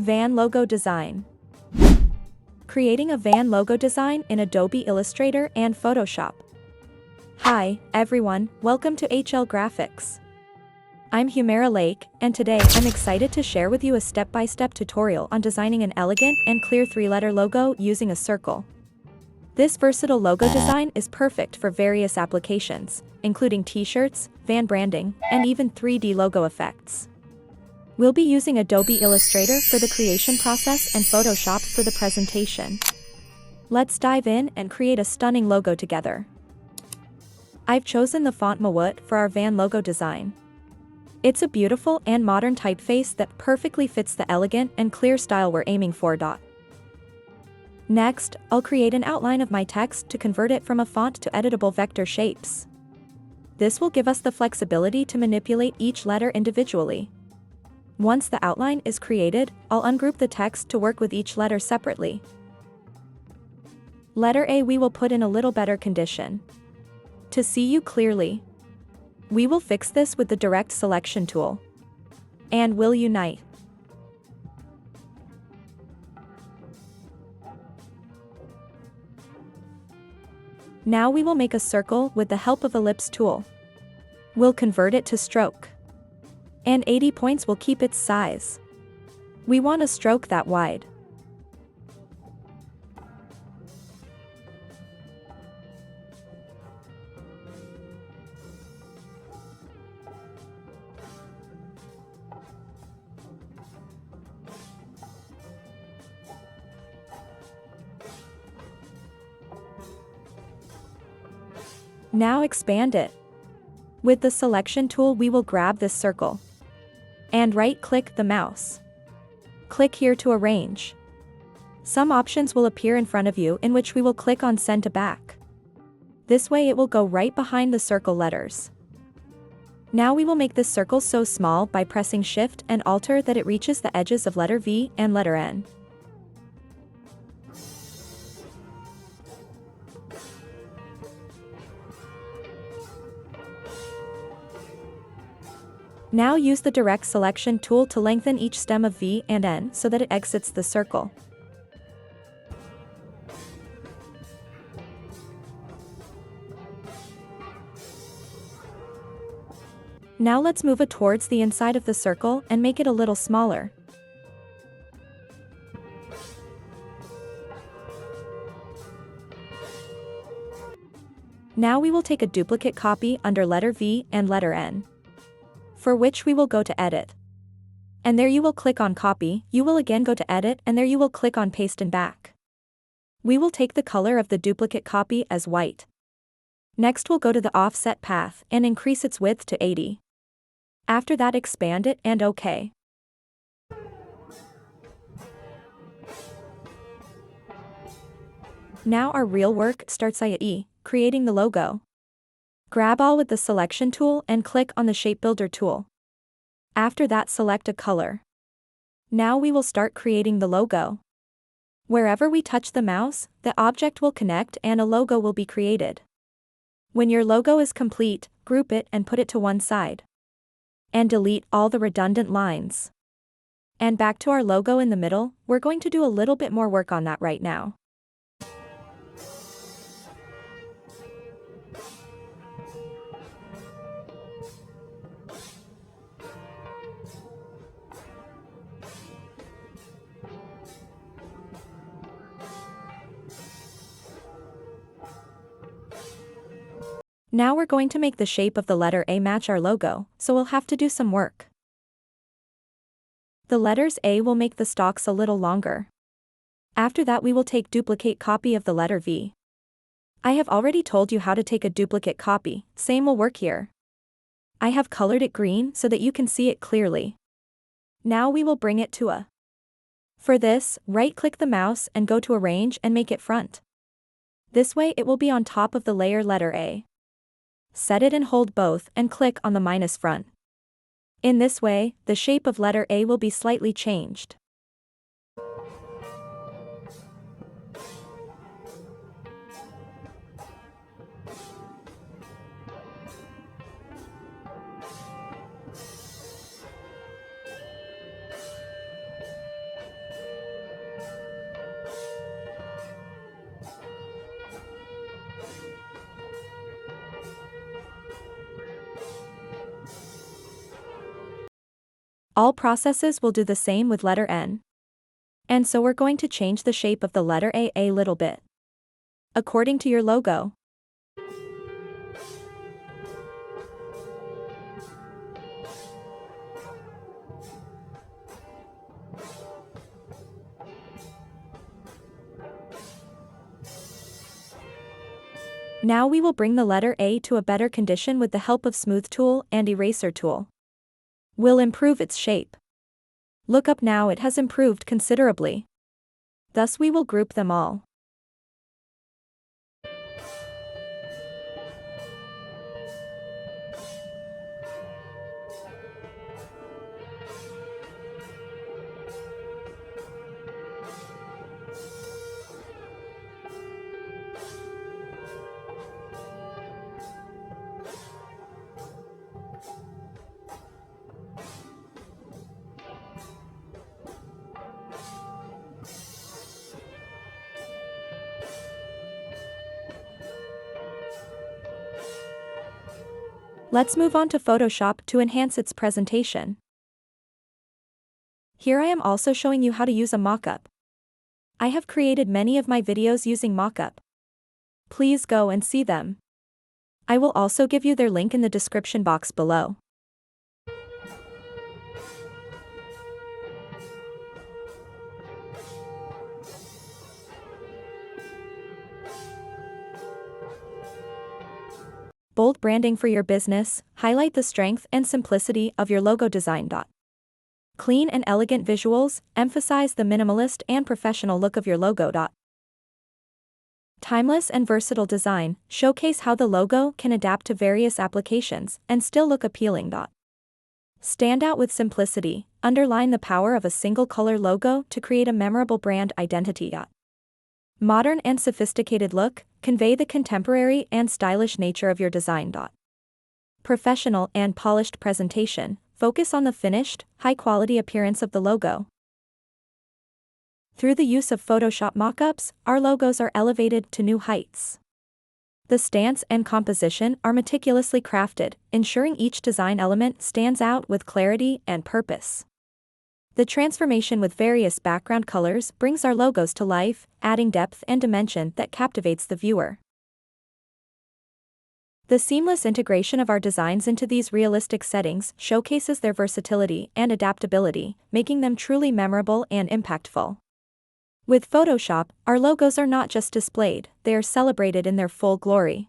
Van logo design. Creating a van logo design in Adobe Illustrator and Photoshop. Hi, everyone, welcome to HLGRAPHICS. I'm Humaira Laique, and today I'm excited to share with you a step-by-step tutorial on designing an elegant and clear three-letter logo using a circle. This versatile logo design is perfect for various applications, including t-shirts, van branding, and even 3D logo effects. We'll be using Adobe Illustrator for the creation process and Photoshop for the presentation. Let's dive in and create a stunning logo together. I've chosen the font Mawoot for our van logo design. It's a beautiful and modern typeface that perfectly fits the elegant and clear style we're aiming for. Next, I'll create an outline of my text to convert it from a font to editable vector shapes. This will give us the flexibility to manipulate each letter individually. Once the outline is created, I'll ungroup the text to work with each letter separately. Letter A we will put in a little better condition. To see you clearly, we will fix this with the direct selection tool. And we'll unite. Now we will make a circle with the help of ellipse tool. We'll convert it to stroke. And 80 points will keep its size. We want a stroke that wide. Now expand it. With the selection tool we will grab this circle. And right-click the mouse. Click here to arrange. Some options will appear in front of you in which we will click on Send to Back. This way it will go right behind the circle letters. Now we will make this circle so small by pressing Shift and Alt that it reaches the edges of letter V and letter N. Now use the direct selection tool to lengthen each stem of V and N so that it exits the circle. Now let's move it towards the inside of the circle and make it a little smaller. Now we will take a duplicate copy under letter V and letter N, for which we will go to Edit. And there you will click on Copy, you will again go to Edit and there you will click on Paste and Back. We will take the color of the duplicate copy as white. Next we'll go to the offset path and increase its width to 80. After that expand it and OK. Now our real work starts, i.e., creating the logo. Grab all with the selection tool and click on the shape builder tool. After that select a color. Now we will start creating the logo. Wherever we touch the mouse, the object will connect and a logo will be created. When your logo is complete, group it and put it to one side. And delete all the redundant lines. And back to our logo in the middle, we're going to do a little bit more work on that right now. Now we're going to make the shape of the letter A match our logo, so we'll have to do some work. The letters A will make the stalks a little longer. After that we will take duplicate copy of the letter V. I have already told you how to take a duplicate copy, same will work here. I have colored it green so that you can see it clearly. Now we will bring it to A. For this, right-click the mouse and go to Arrange and make it front. This way it will be on top of the layer letter A. Set it and hold both and click on the minus front. In this way, the shape of letter A will be slightly changed. All processes will do the same with letter N. And so we're going to change the shape of the letter A little bit, according to your logo. Now we will bring the letter A to a better condition with the help of Smooth tool and Eraser tool. We'll improve its shape. Look up now, it has improved considerably. Thus we will group them all. Let's move on to Photoshop to enhance its presentation. Here I am also showing you how to use a mockup. I have created many of my videos using mockup. Please go and see them. I will also give you their link in the description box below. Bold branding for your business, highlight the strength and simplicity of your logo design. Clean and elegant visuals, emphasize the minimalist and professional look of your logo. Timeless and versatile design, showcase how the logo can adapt to various applications and still look appealing. Stand out with simplicity, underline the power of a single color logo to create a memorable brand identity. Modern and sophisticated look, convey the contemporary and stylish nature of your design. Professional and polished presentation, focus on the finished, high-quality appearance of the logo. Through the use of Photoshop mockups, our logos are elevated to new heights. The stance and composition are meticulously crafted, ensuring each design element stands out with clarity and purpose. The transformation with various background colors brings our logos to life, adding depth and dimension that captivates the viewer. The seamless integration of our designs into these realistic settings showcases their versatility and adaptability, making them truly memorable and impactful. With Photoshop, our logos are not just displayed, they are celebrated in their full glory.